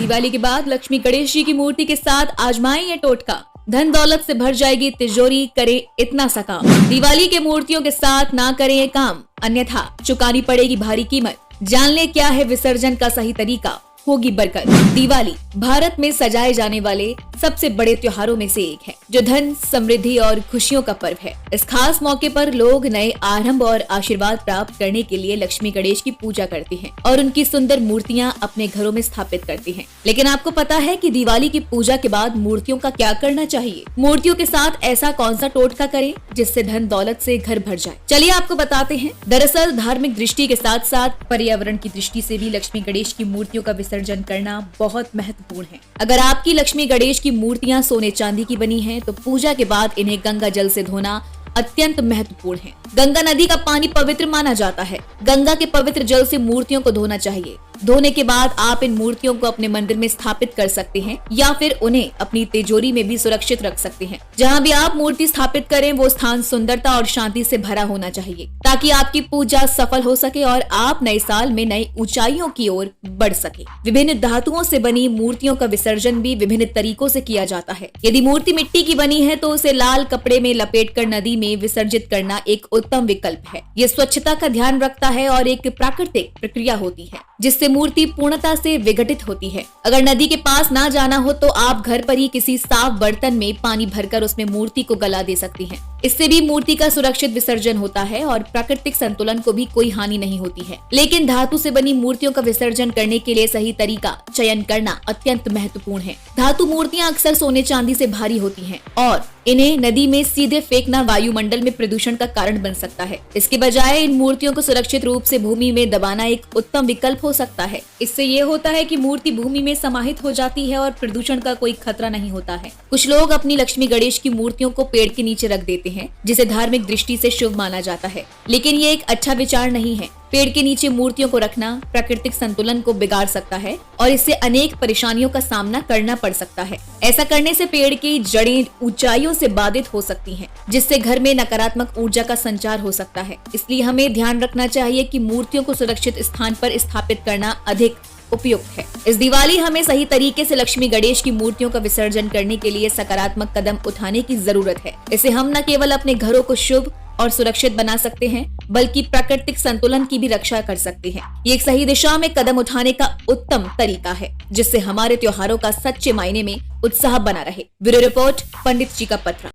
दिवाली के बाद लक्ष्मी गणेश जी की मूर्ति के साथ आजमाएं ये टोटका। धन दौलत से भर जाएगी तिजोरी, करे इतना सा काम। दिवाली के मूर्तियों के साथ ना करें ये काम, अन्यथा चुकानी पड़ेगी भारी कीमत। जान ले क्या है विसर्जन का सही तरीका, होगी बरकत। दिवाली भारत में सजाए जाने वाले सबसे बड़े त्योहारों में से एक है, जो धन, समृद्धि और खुशियों का पर्व है। इस खास मौके पर लोग नए आरंभ और आशीर्वाद प्राप्त करने के लिए लक्ष्मी गणेश की पूजा करते हैं और उनकी सुंदर मूर्तियां अपने घरों में स्थापित करते हैं। लेकिन आपको पता है कि दिवाली की पूजा के बाद मूर्तियों का क्या करना चाहिए? मूर्तियों के साथ ऐसा कौन सा टोटका करें जिससे धन दौलत से घर भर जाए? चलिए आपको बताते हैं। दरअसल धार्मिक दृष्टि के साथ साथ पर्यावरण की दृष्टि से भी लक्ष्मी गणेश की मूर्तियों का विसर्जन करना बहुत महत्वपूर्ण है। अगर आपकी लक्ष्मी गणेश की मूर्तियां सोने चांदी की बनी हैं, तो पूजा के बाद इन्हें गंगा जल से धोना अत्यंत महत्वपूर्ण है। गंगा नदी का पानी पवित्र माना जाता है। गंगा के पवित्र जल से मूर्तियों को धोना चाहिए। धोने के बाद आप इन मूर्तियों को अपने मंदिर में स्थापित कर सकते हैं या फिर उन्हें अपनी तिजोरी में भी सुरक्षित रख सकते हैं। जहां भी आप मूर्ति स्थापित करें, वो स्थान सुंदरता और शांति से भरा होना चाहिए, ताकि आपकी पूजा सफल हो सके और आप नए साल में नई ऊंचाइयों की ओर बढ़ सके। विभिन्न धातुओं से बनी मूर्तियों का विसर्जन भी विभिन्न तरीकों से किया जाता है। यदि मूर्ति मिट्टी की बनी है तो उसे लाल कपड़े में लपेटकर नदी में विसर्जित करना एक उत्तम विकल्प है। ये स्वच्छता का ध्यान रखता है और एक प्राकृतिक प्रक्रिया होती है, जिससे मूर्ति पूर्णता से विघटित होती है। अगर नदी के पास ना जाना हो तो आप घर पर ही किसी साफ बर्तन में पानी भरकर उसमें मूर्ति को गला दे सकती हैं। इससे भी मूर्ति का सुरक्षित विसर्जन होता है और प्राकृतिक संतुलन को भी कोई हानि नहीं होती है। लेकिन धातु से बनी मूर्तियों का विसर्जन करने के लिए सही तरीका चयन करना अत्यंत महत्वपूर्ण है। धातु मूर्तियां अक्सर सोने चांदी से भारी होती हैं और इन्हें नदी में सीधे फेंकना वायुमंडल में प्रदूषण का कारण बन सकता है। इसके बजाय इन मूर्तियों को सुरक्षित रूप से भूमि में दबाना एक उत्तम विकल्प हो सकता है। इससे ये होता है कि मूर्ति भूमि में समाहित हो जाती है और प्रदूषण का कोई खतरा नहीं होता है। कुछ लोग अपनी लक्ष्मी गणेश की मूर्तियों को पेड़ के नीचे रख देते हैं, जिसे धार्मिक दृष्टि से शुभ माना जाता है, लेकिन ये एक अच्छा विचार नहीं है। पेड़ के नीचे मूर्तियों को रखना प्राकृतिक संतुलन को बिगाड़ सकता है और इससे अनेक परेशानियों का सामना करना पड़ सकता है। ऐसा करने से पेड़ की जड़ें ऊंचाइयों से बाधित हो सकती हैं, जिससे घर में नकारात्मक ऊर्जा का संचार हो सकता है। इसलिए हमें ध्यान रखना चाहिए कि मूर्तियों को सुरक्षित स्थान पर स्थापित करना अधिक उपयुक्त है। इस दिवाली हमें सही तरीके से लक्ष्मी गणेश की मूर्तियों का विसर्जन करने के लिए सकारात्मक कदम उठाने की जरूरत है। इससे हम न केवल अपने घरों को शुभ और सुरक्षित बना सकते हैं, बल्कि प्राकृतिक संतुलन की भी रक्षा कर सकते हैं। ये एक सही दिशा में कदम उठाने का उत्तम तरीका है, जिससे हमारे त्योहारों का सच्चे मायने में उत्साह बना रहे। ब्यूरो रिपोर्ट, पंडित जी का पत्र।